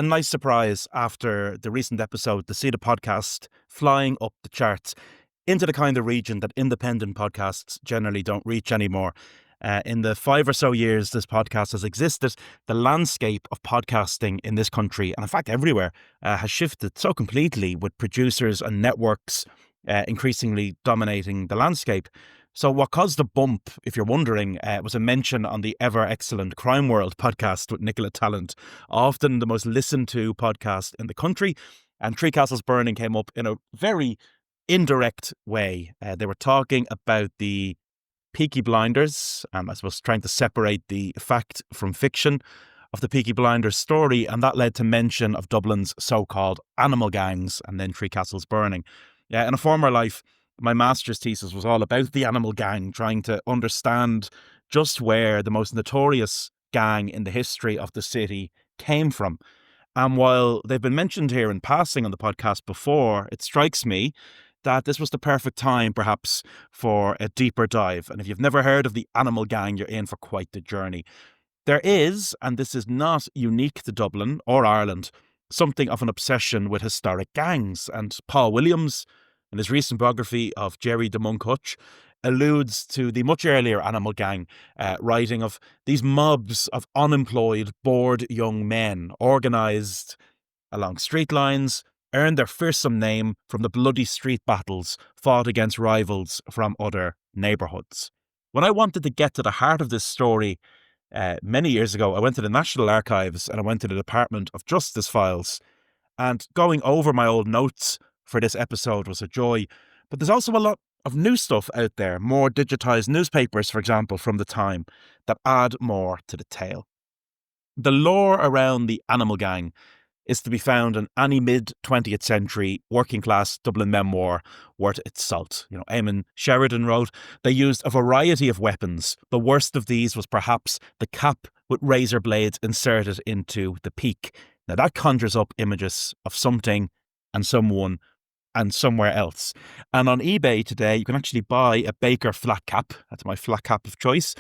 nice surprise after the recent episode to see the podcast flying up the charts into the kind of region that independent podcasts generally don't reach anymore. In the 5 or so years this podcast has existed, the landscape of podcasting in this country, and in fact everywhere, has shifted so completely, with producers and networks increasingly dominating the landscape. So what caused the bump, if you're wondering, was a mention on the ever-excellent Crime World podcast with Nicola Tallant, often the most listened to podcast in the country. And Three Castles Burning came up in a very indirect way. They were talking about the Peaky Blinders, and I suppose trying to separate the fact from fiction of the Peaky Blinders story, and that led to mention of Dublin's so-called animal gangs, and then Three Castles Burning. In a former life, my master's thesis was all about the animal gang, trying to understand just where the most notorious gang in the history of the city came from. And while they've been mentioned here in passing on the podcast before, it strikes me that this was the perfect time, perhaps, for a deeper dive. And if you've never heard of the animal gang, you're in for quite the journey. There is, and this is not unique to Dublin or Ireland, something of an obsession with historic gangs. And Paul Williams, in his recent biography of Jerry the Monk Hutch, alludes to the much earlier animal gang, writing of these mobs of unemployed, bored young men organised along street lines, earned their fearsome name from the bloody street battles fought against rivals from other neighbourhoods. When I wanted to get to the heart of this story many years ago, I went to the National Archives and I went to the Department of Justice files. And going over my old notes for this episode was a joy. But there's also a lot of new stuff out there, more digitised newspapers, for example, from the time, that add more to the tale. The lore around the animal gang is to be found in any mid-20th century working-class Dublin memoir worth its salt. Eamon Sheridan wrote, they used a variety of weapons. The worst of these was perhaps the cap with razor blades inserted into the peak. Now that conjures up images of something and someone and somewhere else. And on eBay today, you can actually buy a Baker flat cap, that's my flat cap of choice,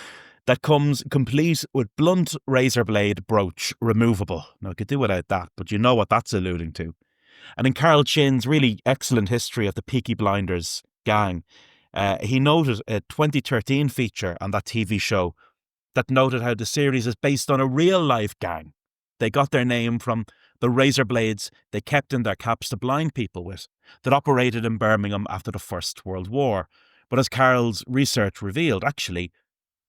that comes complete with blunt razor blade brooch, removable. Now, I could do without that, but you know what that's alluding to. And in Carl Chin's really excellent history of the Peaky Blinders gang, he noted a 2013 feature on that TV show that noted how the series is based on a real-life gang. They got their name from the razor blades they kept in their caps to blind people with, that operated in Birmingham after the First World War. But as Carl's research revealed, actually,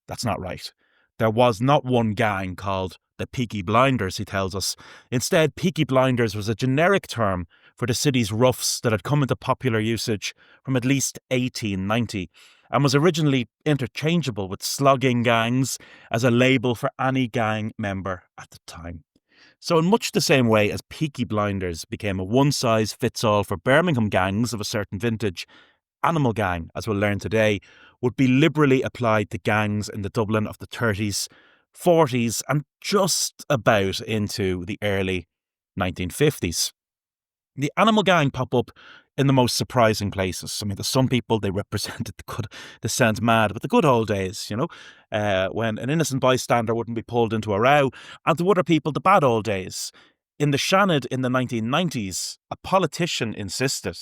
that's not right. There was not one gang called the Peaky Blinders, he tells us. Instead, Peaky Blinders was a generic term for the city's roughs that had come into popular usage from at least 1890 and was originally interchangeable with slogging gangs as a label for any gang member at the time. So in much the same way as Peaky Blinders became a one-size-fits-all for Birmingham gangs of a certain vintage, animal gang, as we'll learn today, would be liberally applied to gangs in the Dublin of the 30s, 40s and just about into the early 1950s. The animal gang pop up in the most surprising places. I mean, to some people, they represented this sounds mad, but the good old days, when an innocent bystander wouldn't be pulled into a row, and to other people, the bad old days. In the Shannon in the 1990s, a politician insisted,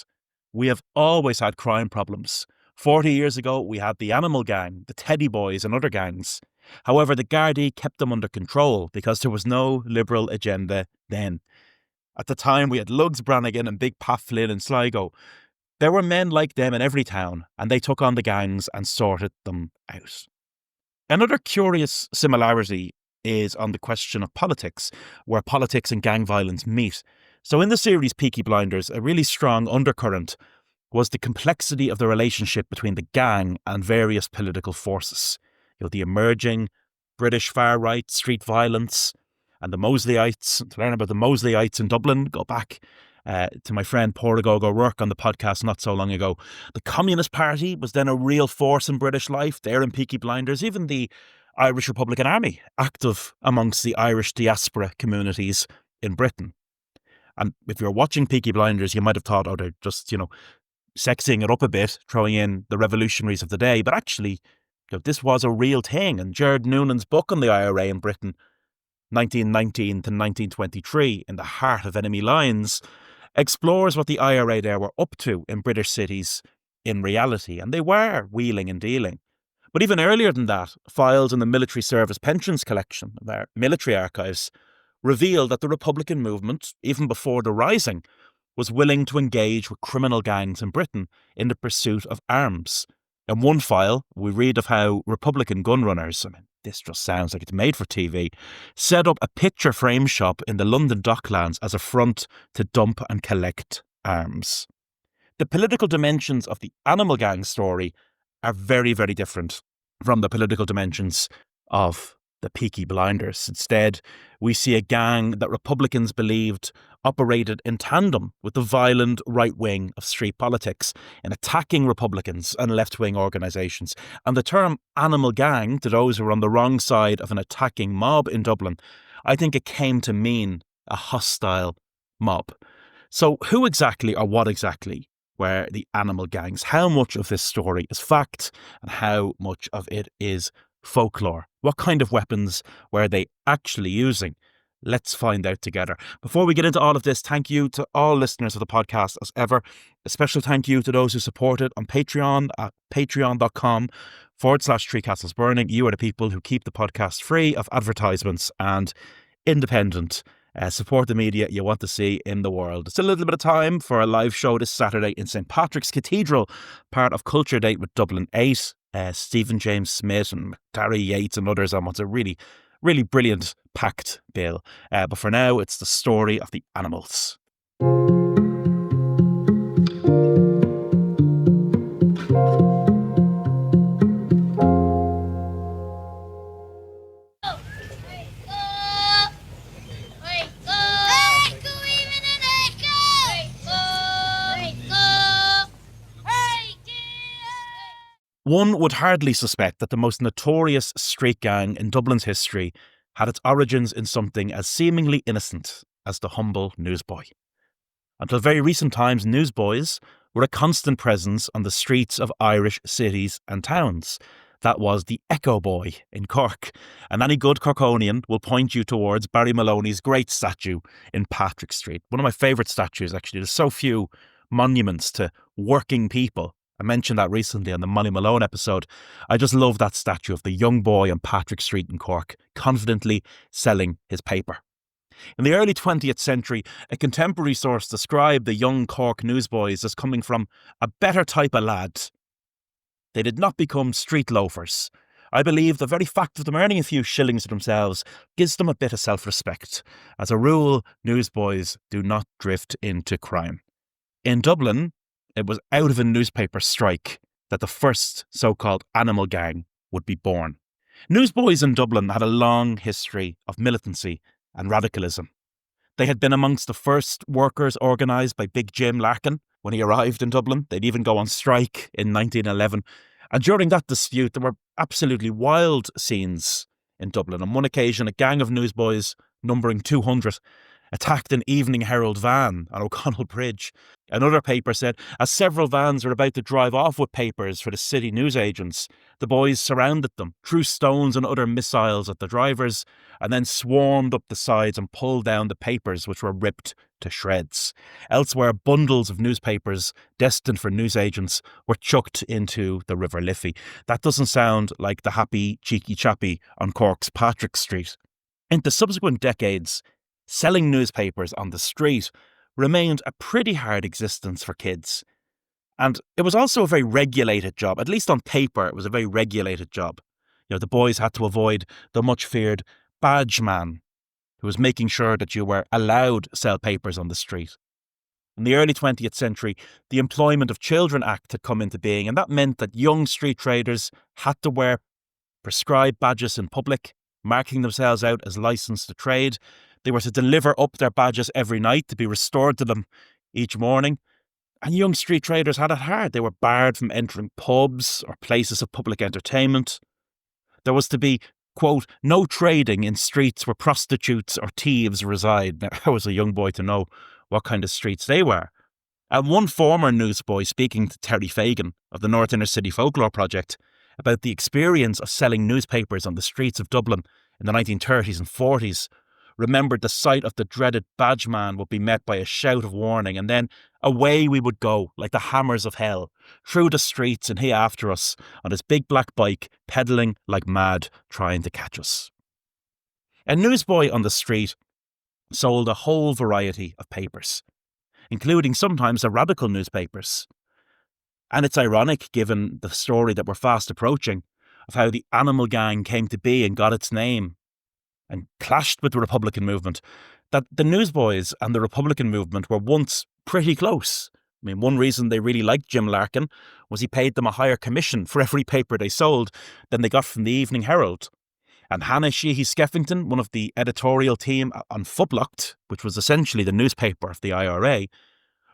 we have always had crime problems. 40 years ago, we had the animal gang, the Teddy Boys and other gangs. However, the Gardaí kept them under control because there was no liberal agenda then. At the time, we had Lugs Brannigan and Big Pat Flynn in Sligo. There were men like them in every town, and they took on the gangs and sorted them out. Another curious similarity is on the question of politics, where politics and gang violence meet. So in the series Peaky Blinders, a really strong undercurrent was the complexity of the relationship between the gang and various political forces. The emerging British far-right street violence and the Mosleyites. To learn about the Mosleyites in Dublin, go back to my friend Portigo O'Rourke on the podcast not so long ago. The Communist Party was then a real force in British life, there in Peaky Blinders. Even the Irish Republican Army, active amongst the Irish diaspora communities in Britain. And if you're watching Peaky Blinders, you might have thought, they're just, sexing it up a bit, throwing in the revolutionaries of the day. But actually, this was a real thing. And Gerard Noonan's book on the IRA in Britain 1919 to 1923, in the heart of enemy lines, explores what the IRA there were up to in British cities in reality, and they were wheeling and dealing. But even earlier than that, files in the Military Service Pensions Collection, their military archives, reveal that the Republican movement, even before the Rising, was willing to engage with criminal gangs in Britain in the pursuit of arms. In one file, we read of how Republican gunrunners, this just sounds like it's made for TV, set up a picture frame shop in the London Docklands as a front to dump and collect arms. The political dimensions of the animal gang story are very, very different from the political dimensions of the Peaky Blinders. Instead, we see a gang that Republicans believed operated in tandem with the violent right wing of street politics in attacking Republicans and left-wing organisations. And the term animal gang, to those who were on the wrong side of an attacking mob in Dublin, I think it came to mean a hostile mob. So who exactly or what exactly were the animal gangs? How much of this story is fact and how much of it is folklore? What kind of weapons were they actually using? Let's find out together. Before we get into all of this, thank you to all listeners of the podcast as ever. A special thank you to those who support it on Patreon at patreon.com/Three Castles Burning. You are the people who keep the podcast free of advertisements and independent. Support the media you want to see in the world. It's a little bit of time for a live show this Saturday in St. Patrick's Cathedral, part of Culture Date with Dublin 8. Stephen James Smith and Gary Yates and others on what's a really, really brilliant packed bill. But for now, it's the story of the animals. One would hardly suspect that the most notorious street gang in Dublin's history had its origins in something as seemingly innocent as the humble newsboy. Until very recent times, newsboys were a constant presence on the streets of Irish cities and towns. That was the Echo Boy in Cork, and any good Corkonian will point you towards Barry Maloney's great statue in Patrick Street. One of my favourite statues, actually. There's so few monuments to working people. I mentioned that recently on the Molly Malone episode. I just love that statue of the young boy on Patrick Street in Cork, confidently selling his paper. In the early 20th century, a contemporary source described the young Cork newsboys as coming from a better type of lad. They did not become street loafers. I believe the very fact of them earning a few shillings to themselves gives them a bit of self-respect. As a rule, newsboys do not drift into crime. In Dublin, it was out of a newspaper strike that the first so-called animal gang would be born. Newsboys in Dublin had a long history of militancy and radicalism. They had been amongst the first workers organised by Big Jim Larkin when he arrived in Dublin. They'd even go on strike in 1911. And during that dispute, there were absolutely wild scenes in Dublin. On one occasion, a gang of newsboys numbering 200 attacked an Evening Herald van on O'Connell Bridge. Another paper said, as several vans were about to drive off with papers for the city newsagents, the boys surrounded them, threw stones and other missiles at the drivers, and then swarmed up the sides and pulled down the papers, which were ripped to shreds. Elsewhere, bundles of newspapers destined for newsagents were chucked into the River Liffey. That doesn't sound like the happy, cheeky chappy on Cork's Patrick Street. In the subsequent decades, selling newspapers on the street remained a pretty hard existence for kids. And it was also a very regulated job. At least on paper, it was a very regulated job. The boys had to avoid the much feared badge man, who was making sure that you were allowed to sell papers on the street. In the early 20th century, the Employment of Children Act had come into being, and that meant that young street traders had to wear prescribed badges in public, marking themselves out as licensed to trade. They were to deliver up their badges every night to be restored to them each morning. And young street traders had it hard. They were barred from entering pubs or places of public entertainment. There was to be, quote, no trading in streets where prostitutes or thieves reside. Now, I was a young boy to know what kind of streets they were. And one former newsboy speaking to Terry Fagan of the North Inner City Folklore Project about the experience of selling newspapers on the streets of Dublin in the 1930s and 40s remembered the sight of the dreaded badge man would be met by a shout of warning, and then away we would go like the hammers of hell, through the streets and he after us on his big black bike, pedalling like mad, trying to catch us. A newsboy on the street sold a whole variety of papers, including sometimes the radical newspapers. And it's ironic, given the story that we're fast approaching, of how the Animal Gang came to be and got its name and clashed with the Republican movement, that the newsboys and the Republican movement were once pretty close. I mean, one reason they really liked Jim Larkin was he paid them a higher commission for every paper they sold than they got from the Evening Herald. And Hannah Sheehy Skeffington, one of the editorial team on Fublocked, which was essentially the newspaper of the IRA,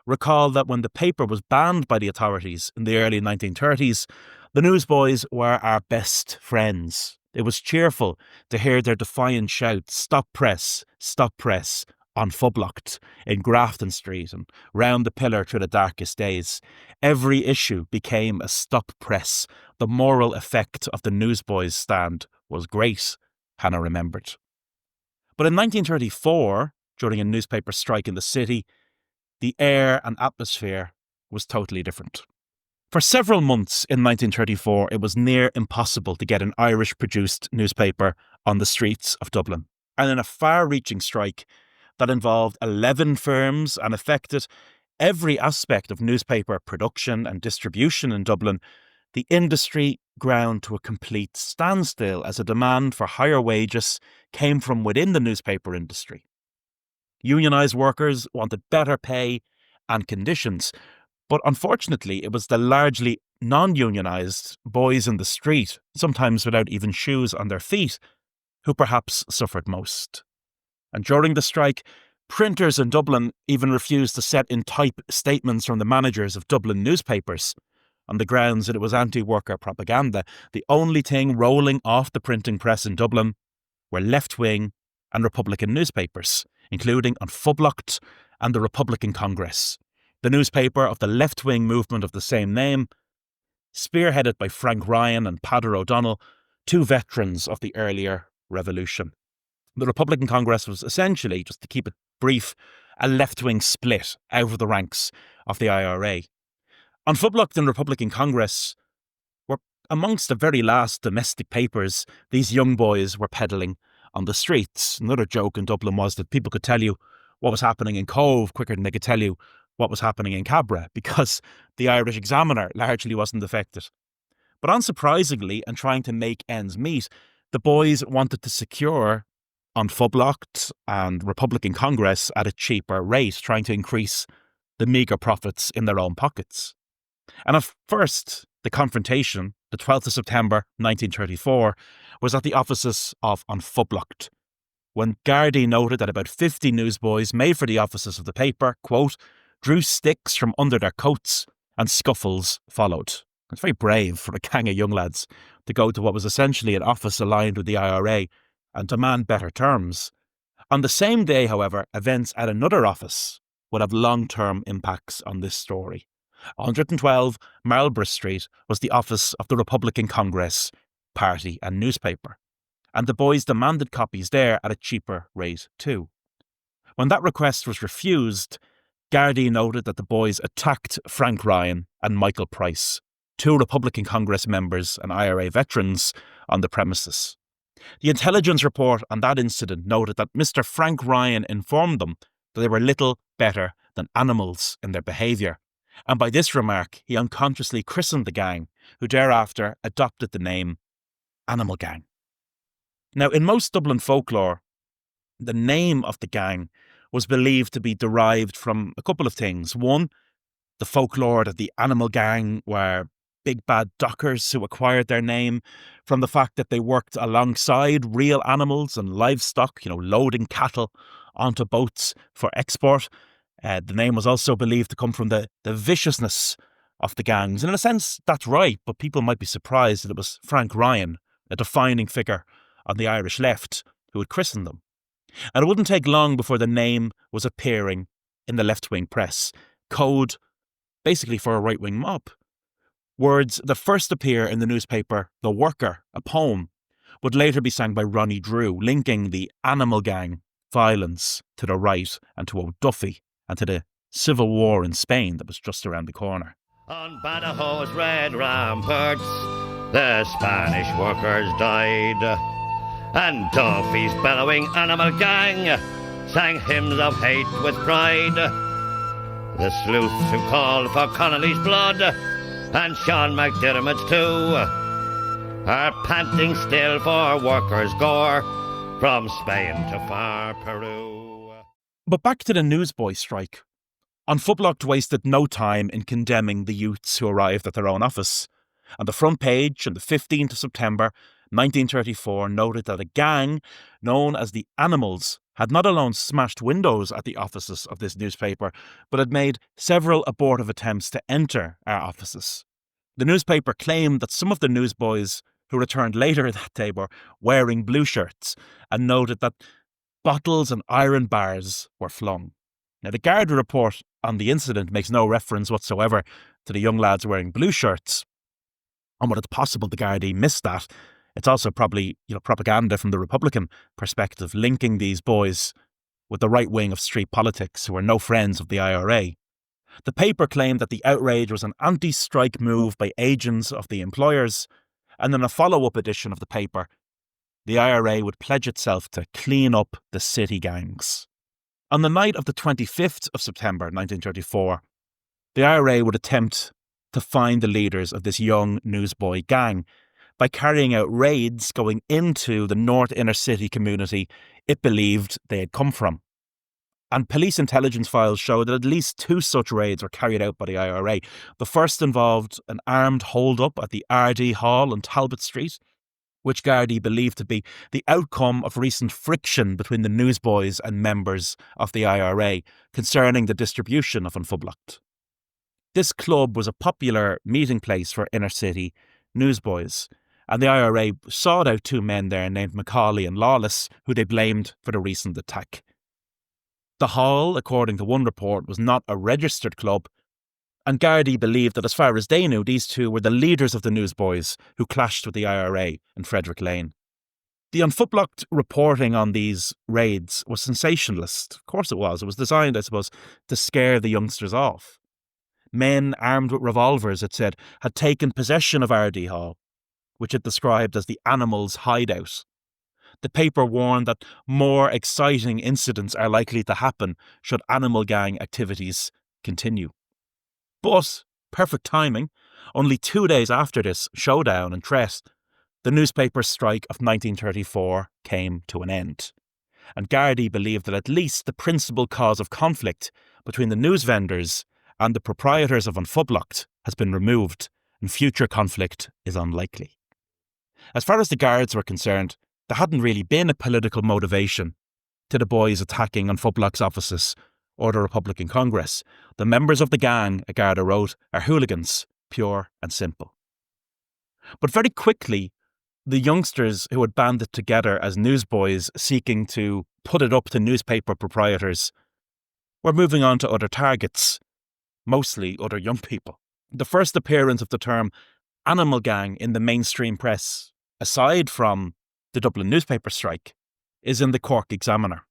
recalled that when the paper was banned by the authorities in the early 1930s, the newsboys were our best friends. It was cheerful to hear their defiant shout, stop press, on Fublocked in Grafton Street and round the pillar through the darkest days. Every issue became a stop press. The moral effect of the newsboys' stand was great, Hannah remembered. But in 1934, during a newspaper strike in the city, the air and atmosphere was totally different. For several months in 1934, it was near impossible to get an Irish-produced newspaper on the streets of Dublin. And in a far-reaching strike that involved 11 firms and affected every aspect of newspaper production and distribution in Dublin, the industry ground to a complete standstill as a demand for higher wages came from within the newspaper industry. Unionised workers wanted better pay and conditions, but unfortunately it was the largely non-unionised boys in the street, sometimes without even shoes on their feet, who perhaps suffered most. And during the strike, printers in Dublin even refused to set in type statements from the managers of Dublin newspapers on the grounds that it was anti-worker propaganda. The only thing rolling off the printing press in Dublin were left-wing and Republican newspapers, including on Fublocked and the Republican Congress, the newspaper of the left-wing movement of the same name, spearheaded by Frank Ryan and Peadar O'Donnell, two veterans of the earlier revolution. The Republican Congress was essentially, just to keep it brief, a left-wing split out of the ranks of the IRA. On Fublocked and Republican Congress were amongst the very last domestic papers these young boys were peddling on the streets. Another joke in Dublin was that people could tell you what was happening in Cove quicker than they could tell you what was happening in Cabra, because the Irish Examiner largely wasn't affected. But unsurprisingly, and trying to make ends meet, the boys wanted to secure on Fublocked and Republican Congress at a cheaper rate, trying to increase the meagre profits in their own pockets. And at first, the confrontation, the 12th of September 1934, was at the offices of On Fublocked, when Gardaí noted that about 50 newsboys made for the offices of the paper, quote, drew sticks from under their coats and scuffles followed. It's very brave for a gang of young lads to go to what was essentially an office aligned with the IRA and demand better terms. On the same day, however, events at another office would have long-term impacts on this story. 112 Marlborough Street was the office of the Republican Congress party and newspaper, and the boys demanded copies there at a cheaper rate too. When that request was refused, Gardaí noted that the boys attacked Frank Ryan and Michael Price, two Republican Congress members and IRA veterans, on the premises. The intelligence report on that incident noted that Mr. Frank Ryan informed them that they were little better than animals in their behaviour, and by this remark he unconsciously christened the gang, who thereafter adopted the name Animal Gang. Now, in most Dublin folklore, the name of the gang was believed to be derived from a couple of things. One, the folklore that the Animal Gang were big bad dockers who acquired their name from the fact that they worked alongside real animals and livestock, loading cattle onto boats for export. The name was also believed to come from the viciousness of the gangs. And in a sense, that's right, but people might be surprised that it was Frank Ryan, a defining figure on the Irish left, who had christened them. And it wouldn't take long before the name was appearing in the left-wing press, code basically for a right-wing mob. Words that first appear in the newspaper The Worker, a poem, would later be sang by Ronnie Drew, linking the Animal Gang violence to the right and to O'Duffy and to the civil war in Spain that was just around the corner. On Badajoz red ramparts, the Spanish workers died, and Duffy's bellowing Animal Gang sang hymns of hate with pride. The sleuths who called for Connolly's blood, and Sean McDermott's too, are panting still for workers' gore from Spain to far Peru. But back to the newsboy strike. Unfublocked wasted no time in condemning the youths who arrived at their own office. On the front page on the 15th of September 1934 noted that a gang known as the Animals had not alone smashed windows at the offices of this newspaper, but had made several abortive attempts to enter our offices. The newspaper claimed that some of the newsboys who returned later that day were wearing blue shirts, and noted that bottles and iron bars were flung. Now, the Garda report on the incident makes no reference whatsoever to the young lads wearing blue shirts. And while it's possible the Gardaí missed that, it's also probably propaganda from the Republican perspective, linking these boys with the right wing of street politics who are no friends of the IRA. The paper claimed that the outrage was an anti-strike move by agents of the employers, and in a follow-up edition of the paper, the IRA would pledge itself to clean up the city gangs. On the night of the 25th of September 1934, the IRA would attempt to find the leaders of this young newsboy gang by carrying out raids going into the north inner city community it believed they had come from. And police intelligence files show that at least 2 such raids were carried out by the IRA. The first involved an armed hold-up at the RD Hall on Talbot Street, which Gardaí believed to be the outcome of recent friction between the newsboys and members of the IRA concerning the distribution of Unfublocked. This club was a popular meeting place for inner-city newsboys, and the IRA sought out 2 men there named Macaulay and Lawless, who they blamed for the recent attack. The Hall, according to one report, was not a registered club, and Gardaí believed that as far as they knew, these 2 were the leaders of the newsboys who clashed with the IRA in Frederick Lane. The Unfublocked reporting on these raids was sensationalist. Of course it was. It was designed, I suppose, to scare the youngsters off. Men armed with revolvers, it said, had taken possession of RD Hall, which it described as the Animals' hideout. The paper warned that more exciting incidents are likely to happen should Animal Gang activities continue. But, perfect timing, only 2 days after this showdown and threat, the newspaper strike of 1934 came to an end. And Gardaí believed that at least the principal cause of conflict between the news vendors and the proprietors of Unfublocked has been removed, and future conflict is unlikely. As far as the guards were concerned, there hadn't really been a political motivation to the boys attacking Unfublocked's offices or the Republican Congress. The members of the gang, a Garda wrote, are hooligans, pure and simple. But very quickly, the youngsters who had banded together as newsboys seeking to put it up to newspaper proprietors were moving on to other targets, mostly other young people. The first appearance of the term Animal Gang in the mainstream press, aside from the Dublin newspaper strike, is in the Cork Examiner,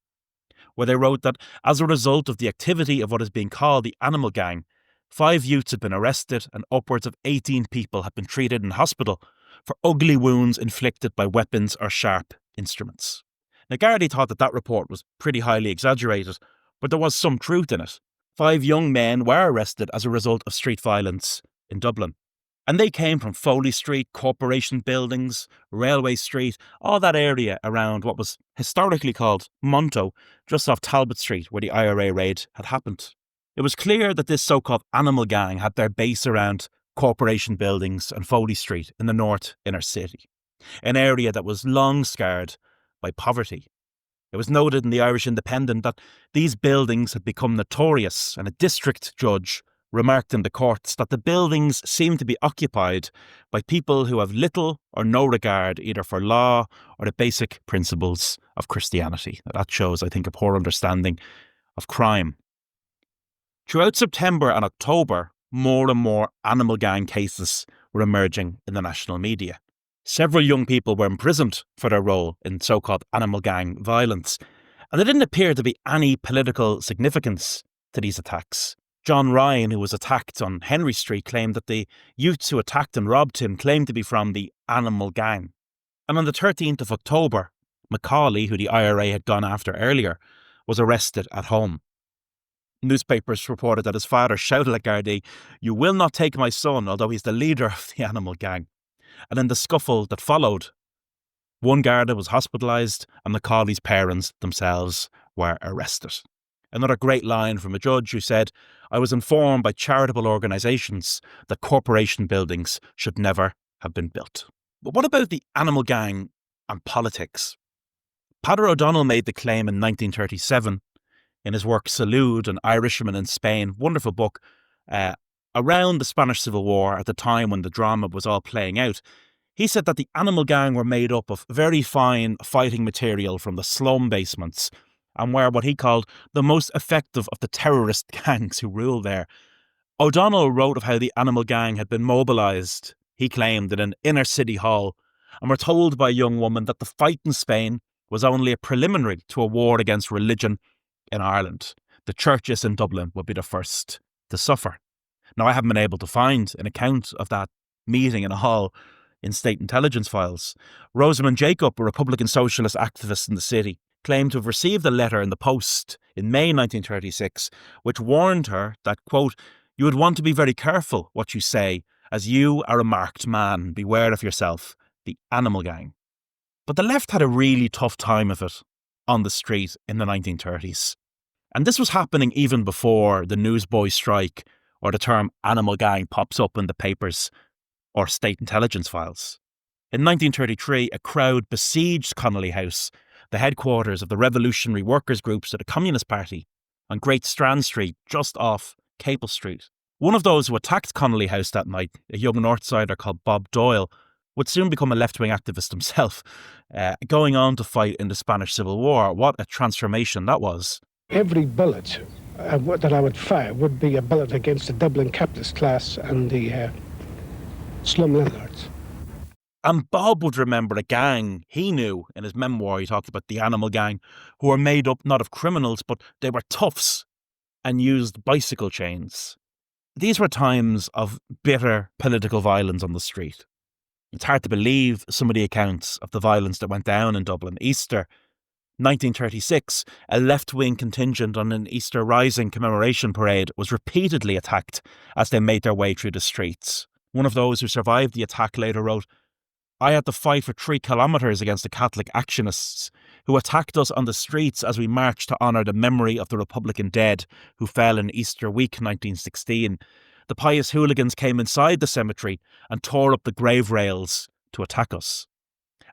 where they wrote that as a result of the activity of what is being called the Animal Gang, 5 youths had been arrested and upwards of 18 people had been treated in hospital for ugly wounds inflicted by weapons or sharp instruments. Now, Gardaí thought that report was pretty highly exaggerated, but there was some truth in it. 5 young men were arrested as a result of street violence in Dublin. And they came from Foley Street, Corporation Buildings, Railway Street, all that area around what was historically called Monto, just off Talbot Street, where the IRA raid had happened. It was clear that this so-called Animal Gang had their base around Corporation Buildings and Foley Street in the north inner city, an area that was long scarred by poverty. It was noted in the Irish Independent that these buildings had become notorious, and a district judge remarked in the courts that the buildings seem to be occupied by people who have little or no regard either for law or the basic principles of Christianity. That shows, I think, a poor understanding of crime. Throughout September and October, more and more Animal Gang cases were emerging in the national media. Several young people were imprisoned for their role in so-called animal gang violence, and there didn't appear to be any political significance to these attacks. John Ryan, who was attacked on Henry Street, claimed that the youths who attacked and robbed him claimed to be from the animal gang. And on the 13th of October, Macaulay, who the IRA had gone after earlier, was arrested at home. Newspapers reported that his father shouted at Gardaí, "You will not take my son," although he's the leader of the animal gang. And in the scuffle that followed, one Garda was hospitalised and Macaulay's parents themselves were arrested. Another great line from a judge who said, "I was informed by charitable organisations that corporation buildings should never have been built." But what about the animal gang and politics? Peadar O'Donnell made the claim in 1937 in his work Salud, An Irishman in Spain, wonderful book, around the Spanish Civil War at the time when the drama was all playing out. He said that the animal gang were made up of very fine fighting material from the slum basements and were what he called the most effective of the terrorist gangs who ruled there. O'Donnell wrote of how the animal gang had been mobilised, he claimed, in an inner city hall, and were told by a young woman that the fight in Spain was only a preliminary to a war against religion in Ireland. The churches in Dublin would be the first to suffer. Now, I haven't been able to find an account of that meeting in a hall in state intelligence files. Rosamund Jacob, a Republican socialist activist in the city, claimed to have received a letter in the post in May 1936, which warned her that, quote, "You would want to be very careful what you say, as you are a marked man. Beware of yourself, the animal gang." But the left had a really tough time of it on the street in the 1930s. And this was happening even before the newsboy strike or the term animal gang pops up in the papers or state intelligence files. In 1933, a crowd besieged Connolly House, the headquarters of the revolutionary workers' groups of the Communist Party, on Great Strand Street, just off Capel Street. One of those who attacked Connolly House that night, a young Northsider called Bob Doyle, would soon become a left-wing activist himself, going on to fight in the Spanish Civil War. What a transformation that was. Every bullet that I would fire would be a bullet against the Dublin capitalist class and the slum landlords. And Bob would remember a gang he knew. In his memoir, he talked about the animal gang, who were made up not of criminals, but they were toughs and used bicycle chains. These were times of bitter political violence on the street. It's hard to believe some of the accounts of the violence that went down in Dublin. Easter 1936, a left-wing contingent on an Easter Rising commemoration parade was repeatedly attacked as they made their way through the streets. One of those who survived the attack later wrote, "I had to fight for 3 kilometres against the Catholic actionists who attacked us on the streets as we marched to honour the memory of the Republican dead who fell in Easter week 1916. The pious hooligans came inside the cemetery and tore up the grave rails to attack us."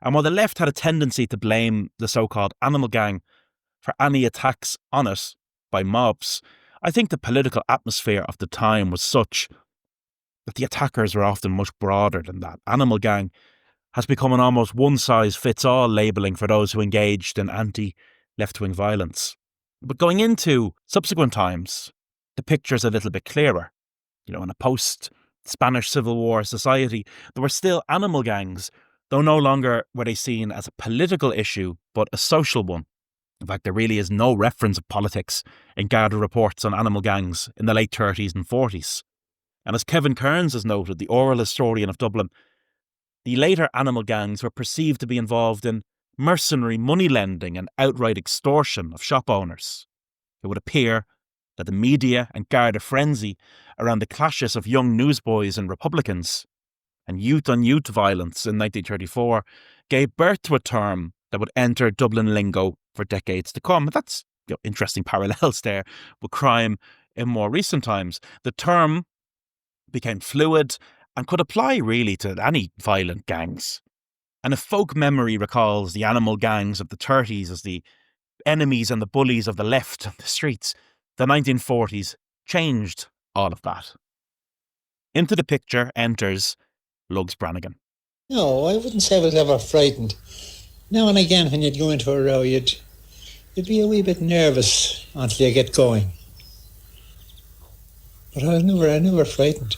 And while the left had a tendency to blame the so-called animal gang for any attacks on it by mobs, I think the political atmosphere of the time was such that the attackers were often much broader than that. Animal gang has become an almost one-size-fits-all labelling for those who engaged in anti-left-wing violence. But going into subsequent times, the picture's a little bit clearer. You know, in a post-Spanish Civil War society, there were still animal gangs, though no longer were they seen as a political issue, but a social one. In fact, there really is no reference of politics in Garda reports on animal gangs in the late 30s and 40s. And as Kevin Kearns has noted, the oral historian of Dublin, the later animal gangs were perceived to be involved in mercenary money lending and outright extortion of shop owners. It would appear that the media and Garda frenzy around the clashes of young newsboys and Republicans and youth-on-youth violence in 1934 gave birth to a term that would enter Dublin lingo for decades to come. That's interesting parallels there with crime in more recent times. The term became fluid and could apply really to any violent gangs. And if folk memory recalls the animal gangs of the 30s as the enemies and the bullies of the left on the streets, the 1940s changed all of that. Into the picture enters Lugs Brannigan. No, I wouldn't say I was ever frightened. Now and again when you'd go into a row, you'd be a wee bit nervous until you get going. But I was never frightened.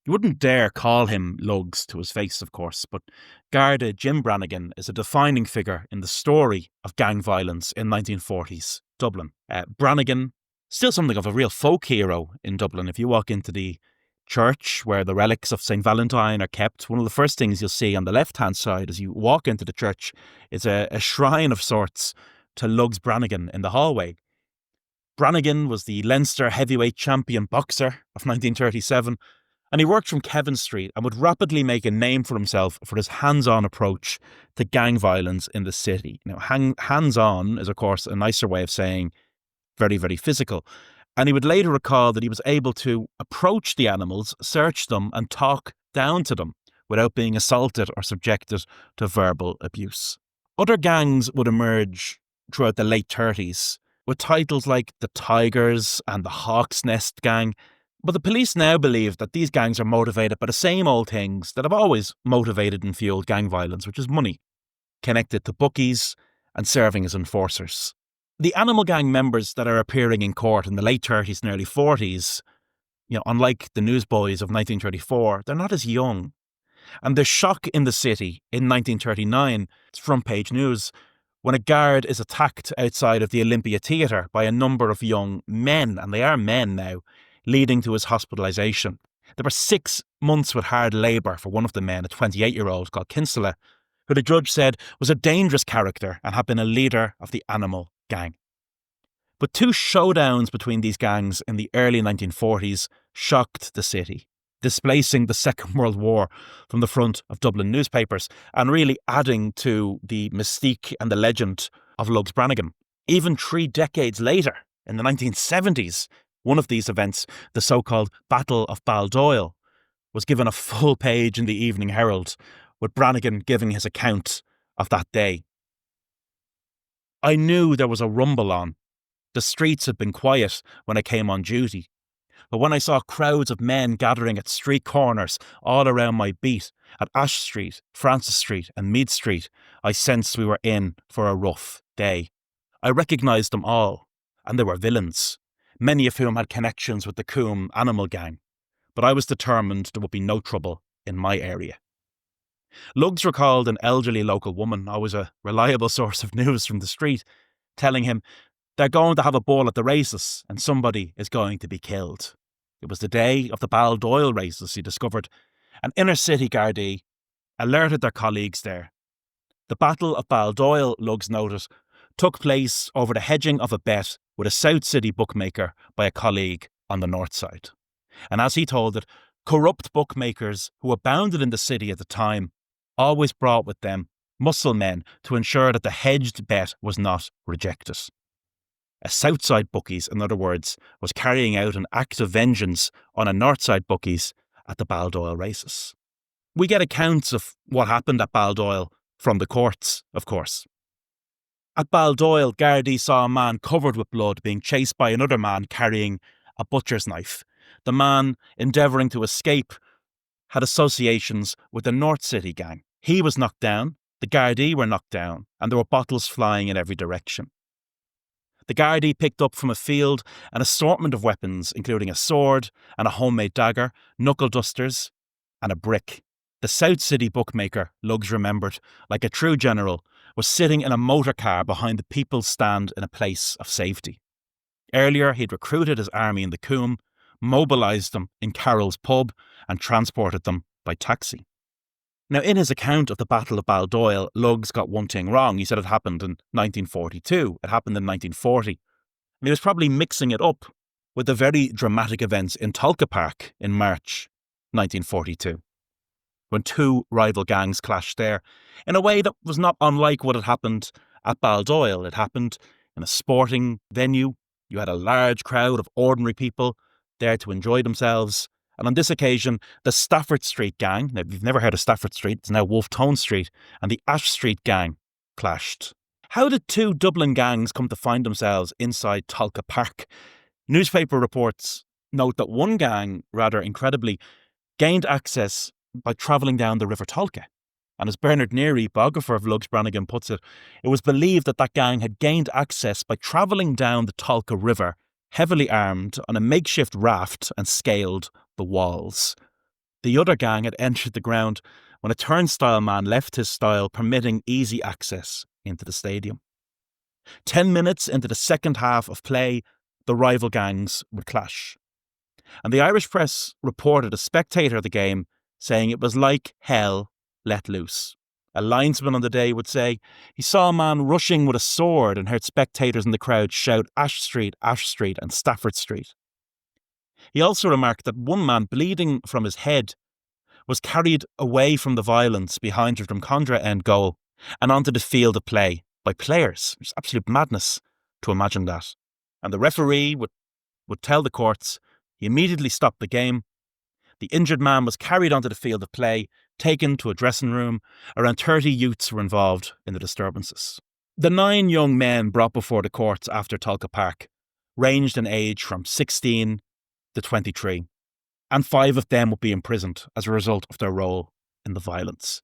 You wouldn't dare call him Lugs to his face, of course, but Garda Jim Brannigan is a defining figure in the story of gang violence in 1940s Dublin. Brannigan, still something of a real folk hero in Dublin. If you walk into the church where the relics of St. Valentine are kept, one of the first things you'll see on the left-hand side as you walk into the church is a shrine of sorts to Lugs Brannigan in the hallway. Brannigan was the Leinster heavyweight champion boxer of 1937, and he worked from Kevin Street and would rapidly make a name for himself for his hands-on approach to gang violence in the city. Now, hands-on is, of course, a nicer way of saying very, very physical. And he would later recall that he was able to approach the animals, search them, and talk down to them without being assaulted or subjected to verbal abuse. Other gangs would emerge throughout the late 30s with titles like the Tigers and the Hawk's Nest Gang. But the police now believe that these gangs are motivated by the same old things that have always motivated and fueled gang violence, which is money, connected to bookies and serving as enforcers. The animal gang members that are appearing in court in the late 30s and early 40s, unlike the newsboys of 1934, they're not as young. And the shock in the city in 1939, it's front page news, when a guard is attacked outside of the Olympia Theatre by a number of young men, and they are men now, leading to his hospitalisation. There were 6 months with hard labour for one of the men, a 28-year-old called Kinsella, who the judge said was a dangerous character and had been a leader of the animal gang. But 2 showdowns between these gangs in the early 1940s shocked the city, displacing the Second World War from the front of Dublin newspapers and really adding to the mystique and the legend of Lugs Brannigan. Even 3 decades later, in the 1970s, one of these events, the so-called Battle of Baldoyle, was given a full page in the Evening Herald, with Brannigan giving his account of that day. I knew there was a rumble on. The streets had been quiet when I came on duty. But when I saw crowds of men gathering at street corners all around my beat, at Ash Street, Francis Street and Mead Street, I sensed we were in for a rough day. I recognised them all, and they were villains, many of whom had connections with the Coombe animal gang. But I was determined there would be no trouble in my area. Lugs recalled an elderly local woman, always a reliable source of news from the street, telling him, "They're going to have a ball at the races and somebody is going to be killed." It was the day of the Baldoyle races, he discovered, and inner city Gardaí alerted their colleagues there. The Battle of Baldoyle, Lugs noted, took place over the hedging of a bet with a South City bookmaker by a colleague on the north side. And as he told it, corrupt bookmakers who abounded in the city at the time always brought with them muscle men to ensure that the hedged bet was not rejected. A Southside bookies, in other words, was carrying out an act of vengeance on a Northside bookies at the Baldoyle races. We get accounts of what happened at Baldoyle from the courts, of course. At Baldoyle, Gardaí saw a man covered with blood being chased by another man carrying a butcher's knife. The man, endeavouring to escape, had associations with the North City gang. He was knocked down, the Gardaí were knocked down, and there were bottles flying in every direction. The Gardaí picked up from a field an assortment of weapons, including a sword and a homemade dagger, knuckle dusters, and a brick. The South City bookmaker, Lugs remembered, like a true general, was sitting in a motor car behind the people's stand in a place of safety. Earlier, he'd recruited his army in the Coombe, mobilised them in Carroll's pub, and transported them by taxi. Now, in his account of the Battle of Baldoyle, Lugs got one thing wrong. He said it happened in 1942. It happened in 1940. And he was probably mixing it up with the very dramatic events in Tolka Park in March 1942, when 2 rival gangs clashed there in a way that was not unlike what had happened at Baldoyle. It happened in a sporting venue. You had a large crowd of ordinary people there to enjoy themselves. And on this occasion, the Stafford Street gang, now if you've never heard of Stafford Street, it's now Wolfe Tone Street, and the Ash Street gang clashed. How did 2 Dublin gangs come to find themselves inside Tolka Park? Newspaper reports note that one gang, rather incredibly, gained access by travelling down the River Tolka. And as Bernard Neary, biographer of Lugs Brannigan, puts it, it was believed that that gang had gained access by travelling down the Tolka River, heavily armed, on a makeshift raft and scaled the walls. The other gang had entered the ground when a turnstile man left his stile, permitting easy access into the stadium. 10 minutes into the second half of play, the rival gangs would clash. And the Irish press reported a spectator of the game saying it was like hell let loose. A linesman on the day would say he saw a man rushing with a sword and heard spectators in the crowd shout Ash Street, and Stafford Street. He also remarked that one man, bleeding from his head, was carried away from the violence behind the Drumcondra end goal and onto the field of play by players. It's absolute madness to imagine that. And the referee would tell the courts he immediately stopped the game. The injured man was carried onto the field of play, taken to a dressing room. Around 30 youths were involved in the disturbances. The 9 young men brought before the courts after Tolka Park ranged in age from 16 to 23, and 5 of them would be imprisoned as a result of their role in the violence.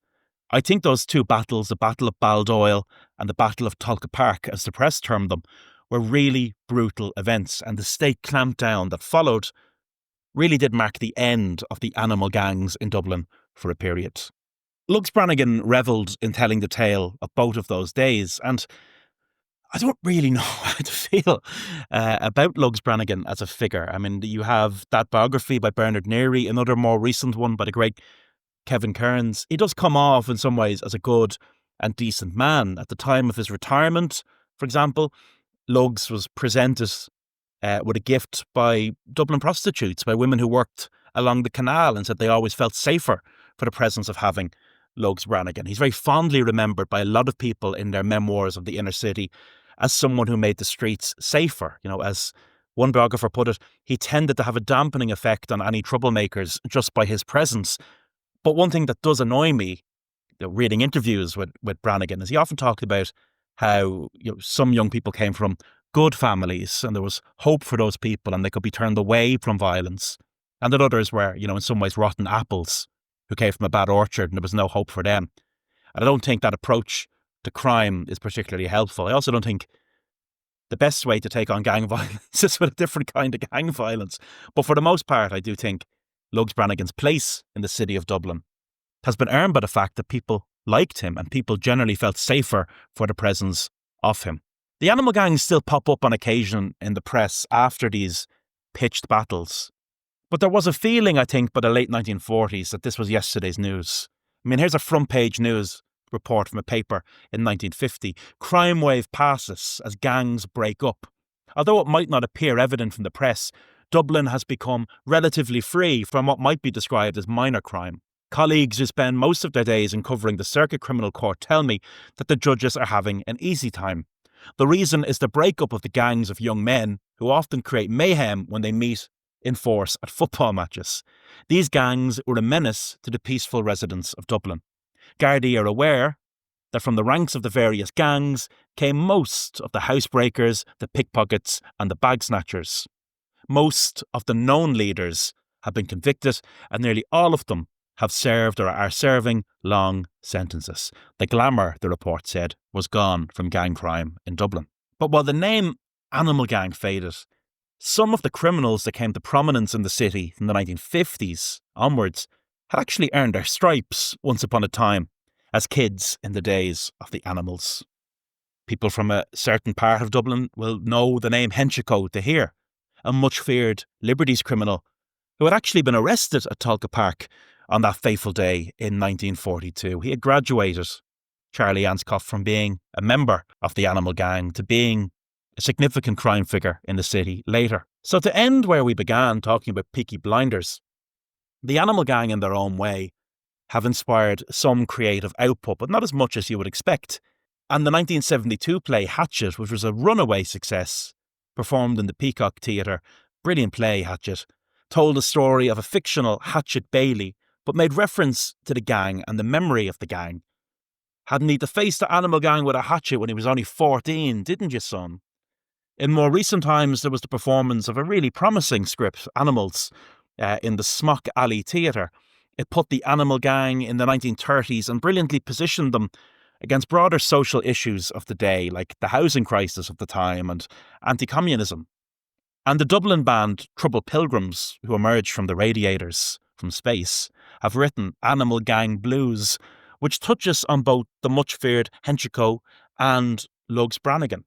I think those 2 battles, the Battle of Baldoyle and the Battle of Tolka Park, as the press termed them, were really brutal events, and the state clampdown that followed really did mark the end of the animal gangs in Dublin for a period. Lugs Brannigan revelled in telling the tale of both of those days, and I don't really know how to feel about Lugs Brannigan as a figure. I mean, you have that biography by Bernard Neary, another more recent one by the great Kevin Kearns. He does come off in some ways as a good and decent man. At the time of his retirement, for example, Lugs was presented with a gift by Dublin prostitutes, by women who worked along the canal, and said they always felt safer for the presence of having Lugs Brannigan. He's very fondly remembered by a lot of people in their memoirs of the inner city as someone who made the streets safer. You know, as one biographer put it, he tended to have a dampening effect on any troublemakers just by his presence. But one thing that does annoy me, reading interviews with Brannigan, is he often talked about how some young people came from good families and there was hope for those people and they could be turned away from violence, and that others were, in some ways rotten apples who came from a bad orchard and there was no hope for them. And I don't think that approach to crime is particularly helpful. I also don't think the best way to take on gang violence is with a different kind of gang violence. But for the most part, I do think Lugs Brannigan's place in the city of Dublin has been earned by the fact that people liked him and people generally felt safer for the presence of him. The animal gangs still pop up on occasion in the press after these pitched battles. But there was a feeling, I think, by the late 1940s that this was yesterday's news. I mean, here's a front page news report from a paper in 1950. Crime wave passes as gangs break up. Although it might not appear evident from the press, Dublin has become relatively free from what might be described as minor crime. Colleagues who spend most of their days in covering the Circuit Criminal Court tell me that the judges are having an easy time. The reason is the breakup of the gangs of young men who often create mayhem when they meet in force at football matches. These gangs were a menace to the peaceful residents of Dublin. Gardaí are aware that from the ranks of the various gangs came most of the housebreakers, the pickpockets and the bag snatchers. Most of the known leaders have been convicted and nearly all of them have served or are serving long sentences. The glamour, the report said, was gone from gang crime in Dublin. But while the name Animal Gang faded, some of the criminals that came to prominence in the city from the 1950s onwards had actually earned their stripes once upon a time as kids in the days of the animals. People from a certain part of Dublin will know the name Henchico to hear, a much feared liberties criminal who had actually been arrested at Tolka Park on that fateful day in 1942. He had graduated, Charlie Anscough, from being a member of the animal gang to being a significant crime figure in the city later. So to end where we began, talking about Peaky Blinders, the animal gang in their own way have inspired some creative output, but not as much as you would expect. And the 1972 play Hatchet, which was a runaway success, performed in the Peacock Theatre, brilliant play Hatchet, told the story of a fictional Hatchet Bailey, but made reference to the gang and the memory of the gang. Hadn't he to face the animal gang with a hatchet when he was only 14, didn't you, son? In more recent times, there was the performance of a really promising script, Animals, in the Smock Alley Theatre. It put the animal gang in the 1930s and brilliantly positioned them against broader social issues of the day, like the housing crisis of the time and anti-communism. And the Dublin band Trouble Pilgrims, who emerged from the radiators from space, have written Animal Gang Blues, which touches on both the much-feared Henchico and Lugs Brannigan.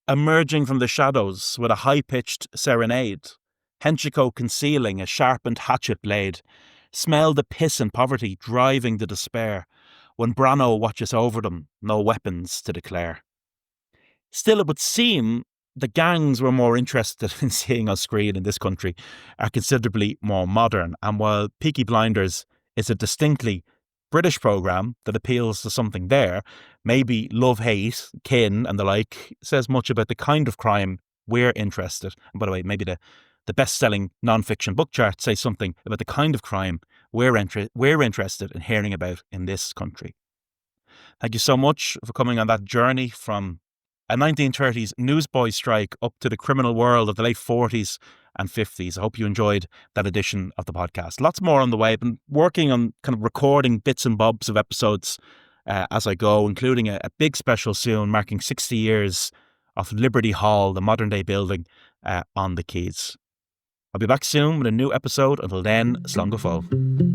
Emerging from the shadows with a high-pitched serenade, Henchico concealing a sharpened hatchet blade, smell the piss and poverty driving the despair, when Brano watches over them, no weapons to declare. Still, it would seem the gangs we're more interested in seeing on screen in this country are considerably more modern, and while Peaky Blinders is a distinctly British programme that appeals to something there, maybe Love, Hate, Kin and the like says much about the kind of crime we're interested. And by the way, maybe the best-selling non-fiction book chart say something about the kind of crime we're interested in hearing about in this country. Thank you so much for coming on that journey from a 1930s newsboy strike up to the criminal world of the late 40s and 50s. I hope you enjoyed that edition of the podcast. Lots more on the way. I've been working on kind of recording bits and bobs of episodes as I go, including a big special soon marking 60 years of Liberty Hall, the modern day building on the Quays. I'll be back soon with a new episode. Until then, slán go fóill.